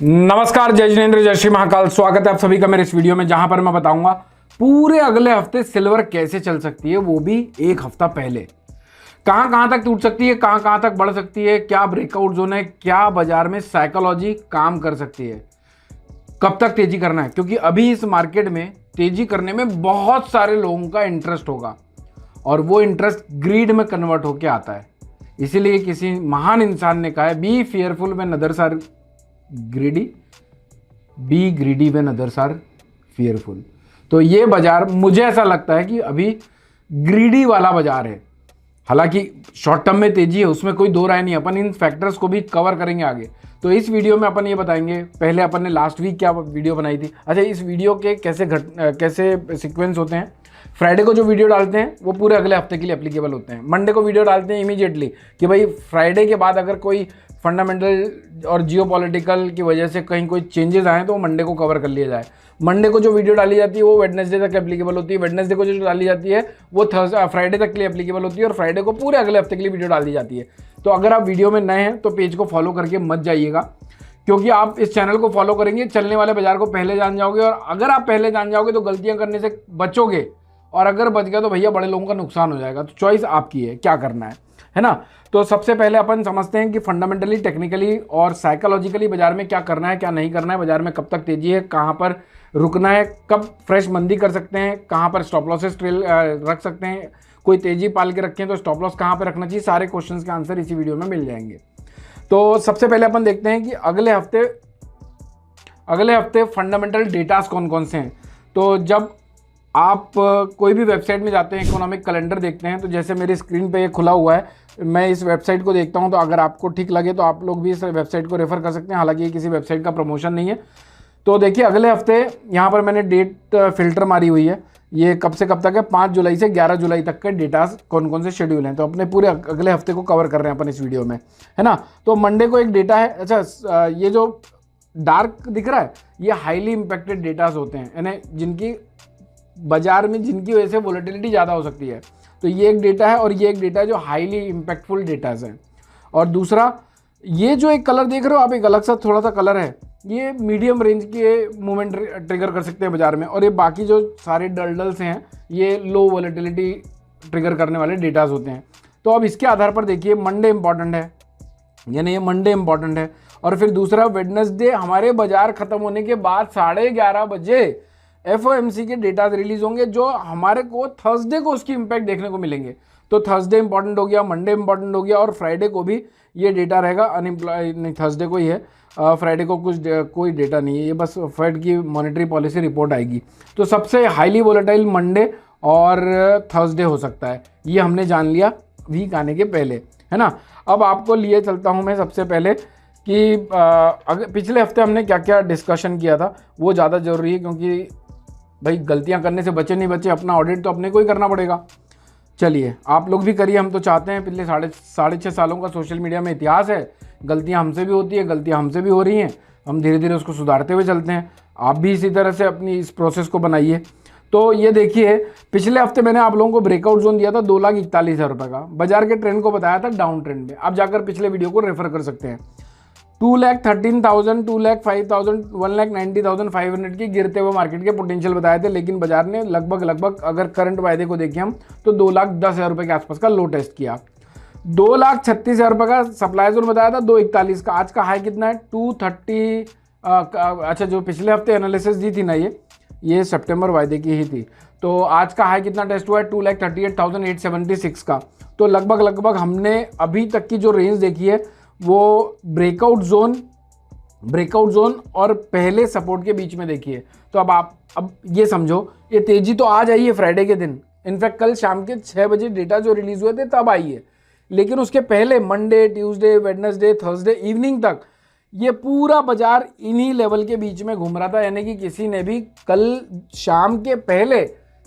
नमस्कार, जय जिनेंद्र, जय श्री महाकाल। स्वागत है आप सभी का मेरे इस वीडियो में, जहां पर मैं बताऊंगा पूरे अगले हफ्ते सिल्वर कैसे चल सकती है, वो भी एक हफ्ता पहले। कहां कहां तक टूट सकती है, कहां कहां तक बढ़ सकती है, क्या ब्रेकआउट जोन है, क्या बाजार में साइकोलॉजी काम कर सकती है, कब तक तेजी करना है। क्योंकि अभी इस मार्केट में तेजी करने में बहुत सारे लोगों का इंटरेस्ट होगा और वो इंटरेस्ट ग्रीड में कन्वर्ट होकर आता है। इसीलिए किसी महान इंसान ने कहा है, be fearful when others are greedy, be greedy when others are fearful. तो ये बाजार मुझे ऐसा लगता है कि अभी ग्रीडी वाला बाजार है। हालांकि शॉर्ट टर्म में तेजी है, उसमें कोई दो राय नहीं। अपन इन फैक्टर्स को भी कवर करेंगे आगे। तो इस वीडियो में अपन ये बताएंगे, पहले अपन ने लास्ट वीक क्या वीडियो बनाई थी। अच्छा, इस वीडियो के कैसे सीक्वेंस होते हैं। फ्राइडे को जो वीडियो डालते हैं वो पूरे अगले हफ्ते के लिए एप्लीकेबल होते हैं। मंडे को वीडियो डालते हैं इमीडिएटली कि भाई फ्राइडे के बाद अगर कोई फंडामेंटल और जियोपॉलिटिकल की वजह से कहीं कोई चेंजेस आए तो मंडे को कवर कर लिया जाए। मंडे को जो वीडियो डाली जाती है वो वेडनेसडे तक एप्लीकेबल होती है, वेडनेसडे को जो डाली जाती है वो फ्राइडे तक के लिए एप्लीकेबल होती है और फ्राइडे को पूरे अगले हफ्ते के लिए वीडियो डाल दी जाती है। तो अगर आप वीडियो में नए हैं तो पेज को फॉलो करके मत जाइएगा, क्योंकि आप इस चैनल को फॉलो करेंगे, चलने वाले बाजार को पहले जान जाओगे। और अगर आप पहले जान जाओगे तो गलतियां करने से बचोगे, और अगर बच गया तो भैया बड़े लोगों का नुकसान हो जाएगा। तो चॉइस आपकी है, क्या करना है ना। तो सबसे पहले अपन समझते हैं कि फंडामेंटली, टेक्निकली और साइकोलॉजिकली बाजार में क्या करना है, क्या नहीं करना है, बाजार में कब तक तेजी है, कहां पर रुकना है, कब फ्रेश मंदी कर सकते हैं, कहां पर स्टॉप लॉसेस रख सकते हैं, कोई तेजी पाल के रखें तो स्टॉप लॉस कहां पर रखना चाहिए। सारे क्वेश्चंस के आंसर इसी वीडियो में मिल जाएंगे। तो सबसे पहले अपन देखते हैं कि अगले हफ्ते फंडामेंटल डेटास कौन कौन से हैं। तो जब आप कोई भी वेबसाइट में जाते हैं, इकोनॉमिक कैलेंडर देखते हैं, तो जैसे मेरी स्क्रीन पे ये खुला हुआ है, मैं इस वेबसाइट को देखता हूं। तो अगर आपको ठीक लगे तो आप लोग भी इस वेबसाइट को रेफर कर सकते हैं। हालांकि ये किसी वेबसाइट का प्रमोशन नहीं है। तो देखिए, अगले हफ्ते यहाँ पर मैंने डेट फिल्टर मारी हुई है। ये कब से कब तक है, 5 जुलाई से 11 जुलाई तक के डेटास कौन कौन से शेड्यूल हैं। तो अपने पूरे अगले हफ्ते को कवर कर रहे हैं अपन इस वीडियो में, है ना। तो मंडे को एक डेटा है। अच्छा, ये जो डार्क दिख रहा है ये हाईली इम्पैक्टेड डेटास होते हैं, यानी जिनकी बाजार में, जिनकी वजह से वोलेटिलिटी ज़्यादा हो सकती है। तो ये एक डेटा है और ये एक डेटा है जो हाईली इम्पैक्टफुल डेटाज हैं। और दूसरा, ये जो एक कलर देख रहे हो आप, एक अलग सा थोड़ा सा कलर है, ये मीडियम रेंज के मूवमेंट ट्रिगर कर सकते हैं बाजार में। और ये बाकी जो सारे डलडल्स हैं ये लो वोलेटिलिटी ट्रिगर करने वाले डेटाज होते हैं। तो अब इसके आधार पर देखिए, मंडे इंपॉर्टेंट है, यानी ये मंडे इंपॉर्टेंट है। और फिर दूसरा, वेडनेसडे हमारे बाजार खत्म होने के बाद 11:30 बजे FOMC के डेटा रिलीज होंगे, जो हमारे को थर्सडे को उसकी इंपैक्ट देखने को मिलेंगे। तो थर्सडे इंपॉर्टेंट हो गया, मंडे इंपॉर्टेंट हो गया, और फ्राइडे को भी ये डेटा रहेगा। अनएम्प्लॉय नहीं, थर्सडे को ही है, फ्राइडे को कोई डेटा नहीं है, ये बस फेड की मॉनेटरी पॉलिसी रिपोर्ट आएगी। तो सबसे हाईली वोलेटाइल मंडे और थर्सडे हो सकता है, ये हमने जान लिया वीक आने के पहले, है ना। अब आपको लिए चलता हूँ मैं सबसे पहले कि अगर पिछले हफ्ते हमने क्या क्या डिस्कशन किया था वो ज़्यादा ज़रूरी है, क्योंकि भाई गलतियां करने से बचे नहीं बचे, अपना ऑडिट तो अपने को ही करना पड़ेगा। चलिए, आप लोग भी करिए, हम तो चाहते हैं। पिछले साढ़े 6 सालों का सोशल मीडिया में इतिहास है, गलतियां हमसे भी होती है, गलतियां हमसे भी हो रही हैं, हम धीरे धीरे उसको सुधारते हुए चलते हैं। आप भी इसी तरह से अपनी इस प्रोसेस को बनाइए। तो ये देखिए, पिछले हफ्ते मैंने आप लोगों को ब्रेकआउट जोन दिया था 2,41,000 रुपये का, बाजार के ट्रेंड को बताया था डाउन ट्रेंड में। आप जाकर पिछले वीडियो को रेफर कर सकते हैं। 2,13,000, 2,05,000, 1,90,500 की गिरते हुए मार्केट के पोटेंशियल बताए थे, लेकिन बाजार ने लगभग अगर करंट वायदे को देखें हम तो 2,10,000 रुपये के आसपास का लो टेस्ट किया। 2,36,000 रुपये का सप्लाई जोन बताया था, 2,41 का। आज का हाई कितना है, 230। अच्छा, जो पिछले हफ्ते एनालिसिस दी थी ना, ये सितंबर वायदे की ही थी। तो आज का हाई कितना टेस्ट हुआ है, 2,38,876 का। तो लगभग हमने अभी तक की जो रेंज देखी है वो ब्रेकआउट जोन और पहले सपोर्ट के बीच में देखिए। तो अब ये समझो, ये तेजी तो आज आई है फ्राइडे के दिन। इनफैक्ट कल शाम के 6 बजे डेटा जो रिलीज हुए थे तब आई है, लेकिन उसके पहले Monday, Tuesday, Wednesday, Thursday evening तक ये पूरा बाजार इन्हीं लेवल के बीच में घूम रहा था। यानी कि किसी ने भी कल शाम के पहले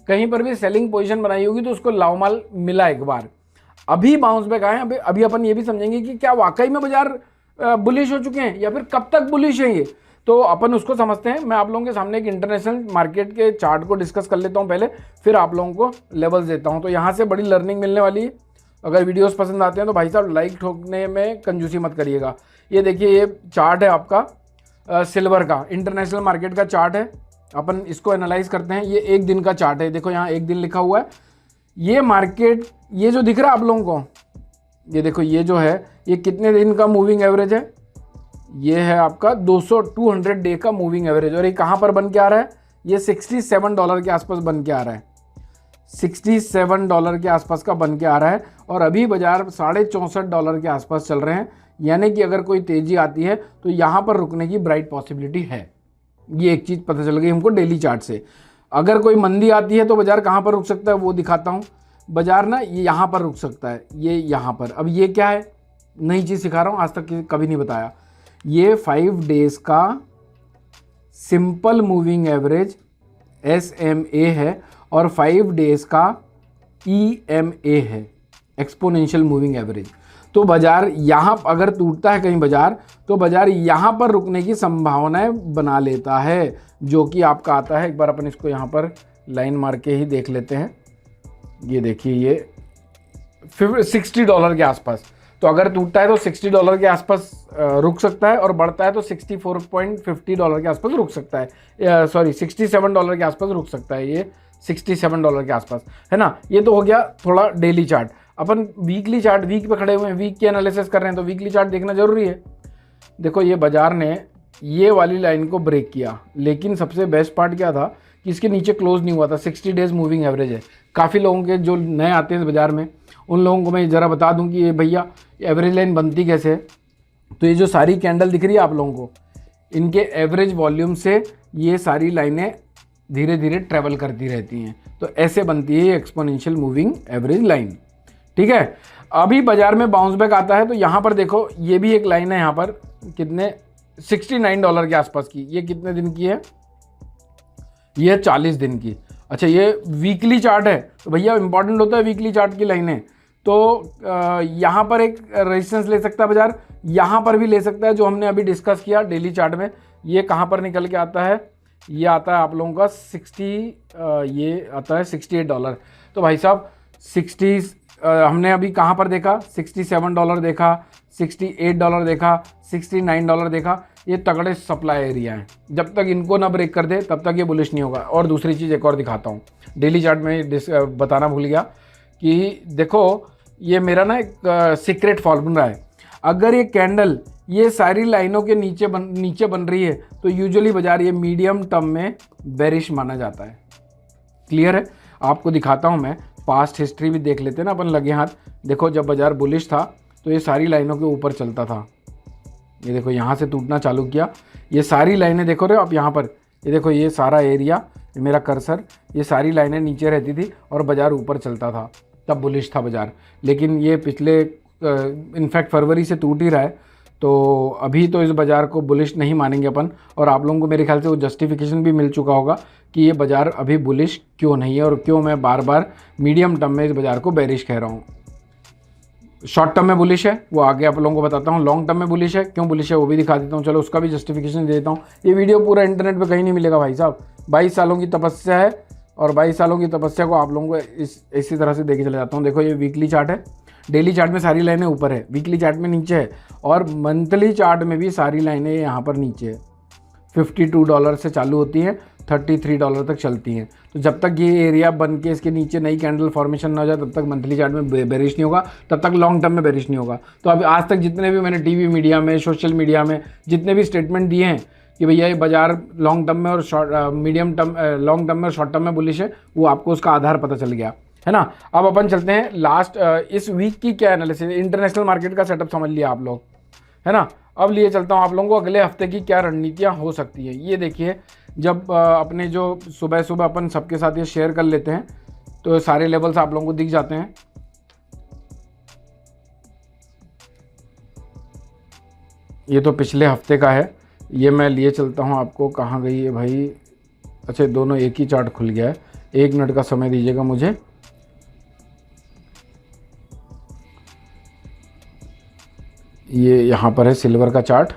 कहीं पर भी सेलिंग पोजीशन बनाई होगी तो उसको लावमाल मिला एक बार। अभी बाउंस बैक आए। अभी अपन ये भी समझेंगे कि क्या वाकई में बाजार बुलिश हो चुके हैं या फिर कब तक बुलिश है ये, तो अपन उसको समझते हैं। मैं आप लोगों के सामने एक इंटरनेशनल मार्केट के चार्ट को डिस्कस कर लेता हूं पहले, फिर आप लोगों को लेवल्स देता हूं। तो यहाँ से बड़ी लर्निंग मिलने वाली है। अगर वीडियोस पसंद आते हैं तो भाई साहब लाइक ठोकने में कंजूसी मत करिएगा। ये देखिए, ये चार्ट है आपका सिल्वर का इंटरनेशनल मार्केट का चार्ट है, अपन इसको एनालाइज करते हैं। ये एक दिन का चार्ट है, देखो यहाँ एक दिन लिखा हुआ है। ये मार्केट, ये जो दिख रहा है आप लोगों को, ये देखो ये जो है ये कितने दिन का मूविंग एवरेज है, ये है आपका 200 डे का मूविंग एवरेज। और ये कहाँ पर बन के आ रहा है, ये $67 के आसपास बन के आ रहा है, $67 के आसपास का बन के आ रहा है। और अभी बाजार $64.5 के आसपास चल रहे हैं, यानी कि अगर कोई तेजी आती है तो यहाँ पर रुकने की ब्राइट पॉसिबिलिटी है। ये एक चीज़ पता चल गई हमको डेली चार्ट से। अगर कोई मंदी आती है तो बाजार कहाँ पर रुक सकता है वो दिखाता हूँ। बाजार ना ये यहाँ पर रुक सकता है, ये यहाँ पर। अब ये क्या है, नई चीज़ सिखा रहा हूँ, आज तक कभी नहीं बताया। ये 5 डेज का सिंपल मूविंग एवरेज SMA है और 5 डेज का EMA है, एक्सपोनेंशियल मूविंग एवरेज। तो बाजार यहाँ अगर टूटता है कहीं बाजार, तो बाजार यहाँ पर रुकने की संभावनाएं बना लेता है, जो कि आपका आता है। एक बार अपन इसको यहाँ पर लाइन मार के ही देख लेते हैं। ये देखिए ये $60 के आसपास, तो अगर टूटता है तो $60 के आसपास रुक सकता है, और बढ़ता है तो $64.50 के आसपास रुक सकता है। सॉरी, $67 के आसपास रुक सकता है, ये $67 के आसपास, है ना। ये तो हो गया थोड़ा डेली चार्ट। अपन वीकली चार्ट, वीक पे खड़े हुए हैं, वीक की एनालिसिस कर रहे हैं, तो वीकली चार्ट देखना जरूरी है। देखो ये बाजार ने ये वाली लाइन को ब्रेक किया, लेकिन सबसे बेस्ट पार्ट क्या था कि इसके नीचे क्लोज नहीं हुआ था। 60 डेज मूविंग एवरेज है। काफ़ी लोगों के जो नए आते हैं बाजार में, उन लोगों को मैं ज़रा बता दूं कि ये भैया एवरेज लाइन बनती कैसे है। तो ये जो सारी कैंडल दिख रही है आप लोगों को, इनके एवरेज वॉल्यूम से ये सारी लाइनें धीरे धीरे ट्रेवल करती रहती हैं, तो ऐसे बनती है एक्सपोनेंशियल मूविंग एवरेज लाइन। ठीक है, अभी बाजार में बाउंस बैक आता है, तो यहाँ पर देखो ये भी एक लाइन है, यहाँ पर कितने $69 के आसपास की। ये कितने दिन की है, ये 40 दिन की। अच्छा, ये वीकली चार्ट है, तो भैया इंपॉर्टेंट होता है वीकली चार्ट की लाइनें। तो यहाँ पर एक रेजिस्टेंस ले सकता है बाजार, यहाँ पर भी ले सकता है, जो हमने अभी डिस्कस किया डेली चार्ट में। ये कहाँ पर निकल के आता है, ये आता है आप लोगों का ये आता है $68। तो भाई साहब 60 हमने अभी कहाँ पर देखा, $67 देखा, $68 देखा, $69 देखा। ये तगड़े सप्लाई एरिया हैं, जब तक इनको ना ब्रेक कर दे तब तक ये बुलिश नहीं होगा। और दूसरी चीज़ एक और दिखाता हूँ, डेली चार्ट में बताना भूल गया कि देखो ये मेरा ना एक सीक्रेट फॉर्मूला है। अगर ये कैंडल ये सारी लाइनों के नीचे बन रही है, तो यूजुअली बाजार ये मीडियम टर्म में बेरिश माना जाता है। क्लियर है, आपको दिखाता हूँ मैं, पास्ट हिस्ट्री भी देख लेते हैं ना अपन लगे हाथ। देखो जब बाजार बुलिश था तो ये सारी लाइनों के ऊपर चलता था। ये देखो यहाँ से टूटना चालू किया, ये सारी लाइनें देखो रहे हो आप यहाँ पर, ये देखो ये सारा एरिया, ये मेरा कर्सर, ये सारी लाइनें नीचे रहती थी और बाजार ऊपर चलता था, तब बुलिश था बाजार। लेकिन ये पिछले इनफैक्ट फरवरी से टूट ही रहा है, तो अभी तो इस बाज़ार को बुलिश नहीं मानेंगे अपन। और आप लोगों को मेरे ख्याल से वो जस्टिफिकेशन भी मिल चुका होगा कि ये बाज़ार अभी बुलिश क्यों नहीं है और क्यों मैं बार बार मीडियम टर्म में इस बाज़ार को बेरिश कह रहा हूँ। शॉर्ट टर्म में बुलिश है वो आगे आप लोगों को बताता हूँ, लॉन्ग टर्म में बुलिश है, क्यों बुलिश है वो भी दिखा देता हूँ। चलो उसका भी जस्टिफिकेशन दे देता हूँ। ये वीडियो पूरा इंटरनेट पे कहीं नहीं मिलेगा भाई साहब, 22 सालों की तपस्या है, और 22 सालों की तपस्या को आप लोगों को इसी तरह से देखे चले जाता हूँ। देखो ये वीकली चार्ट है, डेली चार्ट में सारी लाइनें ऊपर है, वीकली चार्ट में नीचे है, और मंथली चार्ट में भी सारी लाइनें यहाँ पर नीचे है। $52 से चालू होती हैं, $33 तक चलती हैं। तो जब तक ये एरिया बन के इसके नीचे नई कैंडल फॉर्मेशन ना हो जाए तब तक मंथली चार्ट में बेरिश नहीं होगा, तब तक लॉन्ग टर्म में बेरिश नहीं होगा। तो अभी आज तक जितने भी मैंने टीवी मीडिया में, सोशल मीडिया में जितने भी स्टेटमेंट दिए हैं कि भैया ये बाजार लॉन्ग टर्म में और लॉन्ग टर्म में और शॉर्ट टर्म में बुलिश है, वो आपको उसका आधार पता चल गया है ना। अब अपन चलते हैं लास्ट इस वीक की क्या एनालिसिस, इंटरनेशनल मार्केट का सेटअप समझ लिया आप लोग, है ना। अब लिए चलता हूँ आप लोगों को अगले हफ्ते की क्या रणनीतियाँ हो सकती है। ये देखिए, जब अपने जो सुबह सुबह अपन सबके साथ ये शेयर कर लेते हैं तो सारे लेवल्स आप लोगों को दिख जाते हैं। ये तो पिछले हफ्ते का है, ये मैं लिए चलता हूँ आपको। कहाँ गई है भाई, अच्छा दोनों एक ही चार्ट खुल गया है, 1 मिनट का समय दीजिएगा मुझे। ये यहाँ पर है सिल्वर का चार्ट,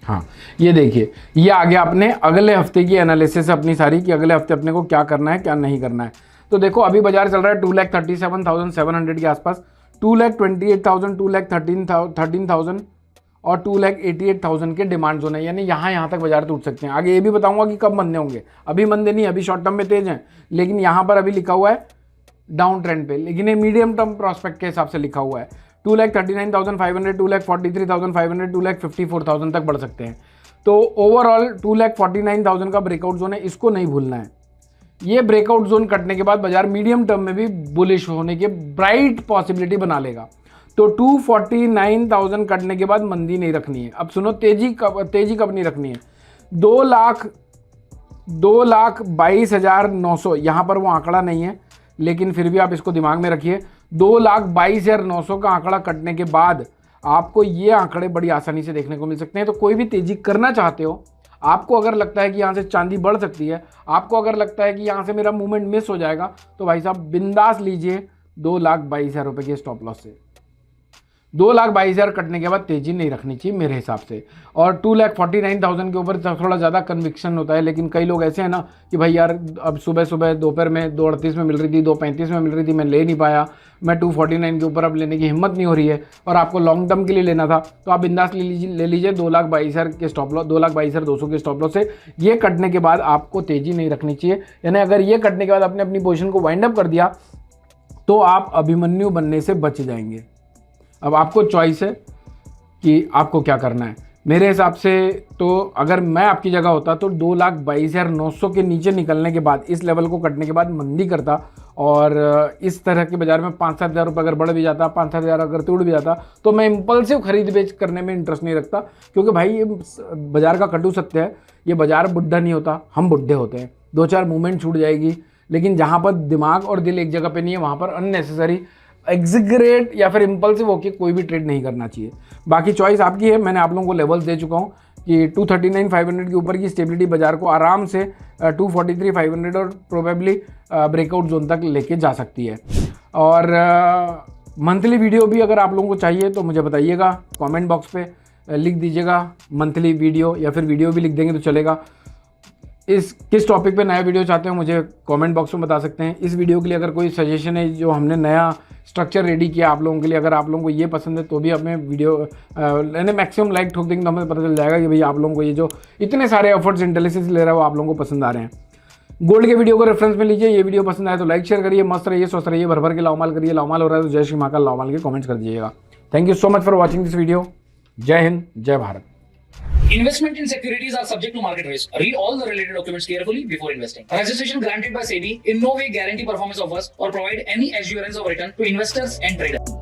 हाँ ये देखिए, ये आ गया अपने अगले हफ्ते की एनालिसिस अपनी सारी, कि अगले हफ्ते अपने को क्या करना है क्या नहीं करना है। तो देखो अभी बाजार चल रहा है 2,37,700 के आसपास, 2,28,000, 2,13,000, और 2,88,000 के डिमांड जोन है, यानी यहाँ तक बाजार टूट सकते हैं। आगे ये भी बताऊंगा कि कब मंदे होंगे, अभी मंदे नहीं, अभी शॉर्ट टर्म में तेज हैं, लेकिन यहाँ पर अभी लिखा हुआ है डाउन ट्रेंड पे, लेकिन ये मीडियम टर्म प्रोस्पेक्ट के हिसाब से लिखा हुआ है। 2,39,500, 2,43,500, 2,54,000 तक बढ़ सकते हैं। तो ओवरऑल 2,49,000 का ब्रेकआउट जोन है, इसको नहीं भूलना है। ये ब्रेकआउट जोन कटने के बाद बाजार मीडियम टर्म में भी बुलिश होने के ब्राइट पॉसिबिलिटी बना लेगा। तो 249,000 कटने के बाद मंदी नहीं रखनी है। अब सुनो, तेजी कब नहीं रखनी है। 2,22,900 यहाँ पर वो आंकड़ा नहीं है, लेकिन फिर भी आप इसको दिमाग में रखिए। 2,22,900 का आंकड़ा कटने के बाद आपको ये आंकड़े बड़ी आसानी से देखने को मिल सकते हैं। तो कोई भी तेजी करना चाहते हो, आपको अगर लगता है कि यहाँ से चांदी बढ़ सकती है, आपको अगर लगता है कि यहाँ से मेरा मूवमेंट मिस हो जाएगा, तो भाई साहब बिंदास लीजिए 2,22,000 रुपये के स्टॉप लॉस से। 2,22,000 कटने के बाद तेजी नहीं रखनी चाहिए मेरे हिसाब से। और 2,49,000 के ऊपर थोड़ा ज़्यादा कन्विक्शन होता है, लेकिन कई लोग ऐसे हैं ना कि भाई यार अब सुबह दोपहर में 2:38 में मिल रही थी, 2:35 में मिल रही थी, मैं ले नहीं पाया, मैं 249 के ऊपर अब लेने की हिम्मत नहीं हो रही है, और आपको लॉन्ग टर्म के लिए लेना था, तो आप बिंदास ले लीजिए 2,22,000 के स्टॉप लॉस, 2,22,200 के स्टॉप लॉस से। ये कटने के बाद आपको तेजी नहीं रखनी चाहिए, यानी अगर ये कटने के बाद आपने अपनी पोजीशन को वाइंड अप कर दिया तो आप अभिमन्यु बनने से बच जाएंगे। अब आपको चॉइस है कि आपको क्या करना है। मेरे हिसाब से तो अगर मैं आपकी जगह होता तो 2,22,900 के नीचे निकलने के बाद, इस लेवल को कटने के बाद मंदी करता, और इस तरह के बाजार में 5-7 हज़ार रुपये अगर बढ़ भी जाता, 5-7 हज़ार अगर टूट भी जाता, तो मैं इम्पल्सिव खरीद बेच करने में इंटरेस्ट नहीं रखता, क्योंकि भाई ये बाजार का कटु सत्य है, ये बाजार बुढ़ा नहीं होता, हम बुढ़े होते हैं। 2-4 मूवमेंट छूट जाएगी, लेकिन जहाँ पर दिमाग और दिल एक जगह पे नहीं है, वहाँ पर अननेसेसरी एग्जिग्रेट या फिर इम्पल्सिव होकर कोई भी ट्रेड नहीं करना चाहिए। बाकी चॉइस आपकी है। मैंने आप लोगों को लेवल्स दे चुका हूँ कि 239,500 के ऊपर की स्टेबिलिटी बाजार को आराम से 243,500 और प्रोबेबली ब्रेकआउट जोन तक लेके जा सकती है। और मंथली वीडियो भी अगर आप लोगों को चाहिए तो मुझे बताइएगा, कमेंट बॉक्स पे लिख दीजिएगा मंथली वीडियो, या फिर वीडियो भी लिख देंगे तो चलेगा। इस किस टॉपिक पे नया वीडियो चाहते हो मुझे कमेंट बॉक्स में बता सकते हैं। इस वीडियो के लिए अगर कोई सजेशन है, जो हमने नया स्ट्रक्चर रेडी किया आप लोगों के लिए, अगर आप लोगों को ये पसंद है तो भी हमें वीडियो मैक्सिमम लाइक ठोक देंगे तो हमें पता चल जाएगा कि भाई आप लोगों को ये जो इतने सारे एफर्ट्स इंटेलिजेंस ले रहा है वो आप लोगों को पसंद आ रहे हैं। गोल्ड के वीडियो को रेफरेंस में लीजिए। ये वीडियो पसंद आए तो लाइक शेयर करिए, मस्त रहिए, स्वस्थ रहिए, भर भर के लाओमाल करिए। लाओमाल हो रहा है तो जय श्री महाकाल लाओमाल के कमेंट्स कर दीजिएगा। Thank you so much for watching this video. जय हिंद, जय Bharat. Investment in securities are subject to market risk. Read all the related documents carefully before investing. Registration granted by SEBI in no way guarantee performance of us or provide any assurance of return to investors and traders.